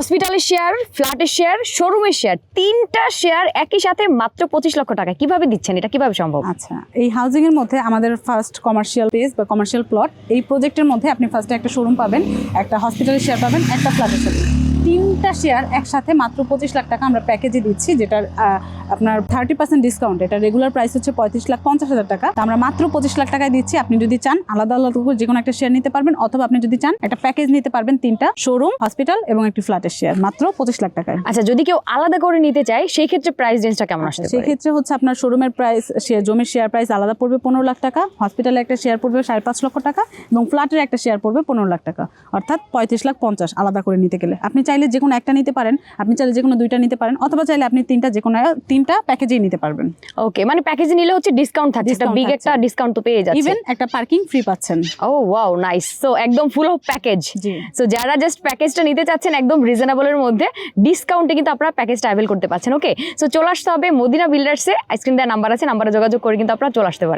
হসপিটালের শেয়ার, ফ্ল্যাটের শেয়ার, শোরুমের শেয়ার, তিনটা শেয়ার একই সাথে মাত্র 25 লক্ষ টাকা কিভাবে দিচ্ছেন? এটা কিভাবে সম্ভব? আচ্ছা, এই হাউজিং এর মধ্যে আমাদের ফার্স্ট কমার্শিয়াল পেজ বা কমার্শিয়াল প্লট, এই প্রজেক্টের মধ্যে আপনি ফার্স্টে একটা শোরুম পাবেন, একটা হসপিটালের শেয়ার পাবেন, একটা ফ্ল্যাটের সাথে তিনটা শেয়ার একসাথে মাত্র 25 লাখ টাকা আমরা প্যাকেজে দিচ্ছি, যেটার আপনার 30% ডিসকাউন্ট। এটা রেগুলার প্রাইস হচ্ছে 35,50,000 টাকা, আমরা মাত্র 25 লাখ টাকায় দিচ্ছি। আপনি যদি চান আলাদা আলাদা করে যে কোনো একটা শেয়ার নিতে পারবেন, অথবা আপনি যদি চান একটা প্যাকেজ নিতে পারবেন, তিনটা শোরুম, হসপিটাল এবং একটি ফ্ল্যাটের শেয়ার মাত্র 25 লাখ টাকায়। আচ্ছা, যদি কেউ আলাদা করে নিতে চায় সেই ক্ষেত্রে প্রাইস রেঞ্জটা কেমন আসতে সেই পারে? ক্ষেত্রে হচ্ছে আপনার শোরুমের প্রাইস, জমির শেয়ার প্রাইস আলাদা পড়বে 15 লাখ টাকা, হসপিটালে একটা শেয়ার পড়বে 5.5 লক্ষ টাকা এবং ফ্ল্যাটের একটা শেয়ার পড়বে 15 লাখ টাকা, অর্থাৎ 35,50,000 আলাদা করে নিতে গেলে। আপনি চাইলে যে কোনো একটা নিতে পারেন, আপনি চাইলে যে কোনো দুইটা নিতে পারেন, অথবা চাইলে আপনি তিনটা যে কোনো তিনটা প্যাকেজেই নিতে পারবেন। ওকে, মানে প্যাকেজে নিলে হচ্ছে ডিসকাউন্ট থাকছে, একটা বিগ একটা ডিসকাউন্ট তো পেয়ে যাচ্ছে, ইভেন একটা পার্কিং ফ্রি পাচ্ছেন। ও ওয়াও, নাইস। সো একদম full of package. G. So যারা জাস্ট প্যাকেজটা নিতে চাচ্ছেন একদম রিজনেবলের মধ্যে ডিসকাউন্টে কিন্তু আপনারা প্যাকেজটা অ্যাভেল করতে পারছেন। ওকে, সো চলে আসতে হবে মদিনা বিল্ডার্সে, স্ক্রিন দেওয়া নাম্বার আছে, নাম্বারে যোগাযোগ করে কিন্তু আপনারা চলে আসতে পারেন।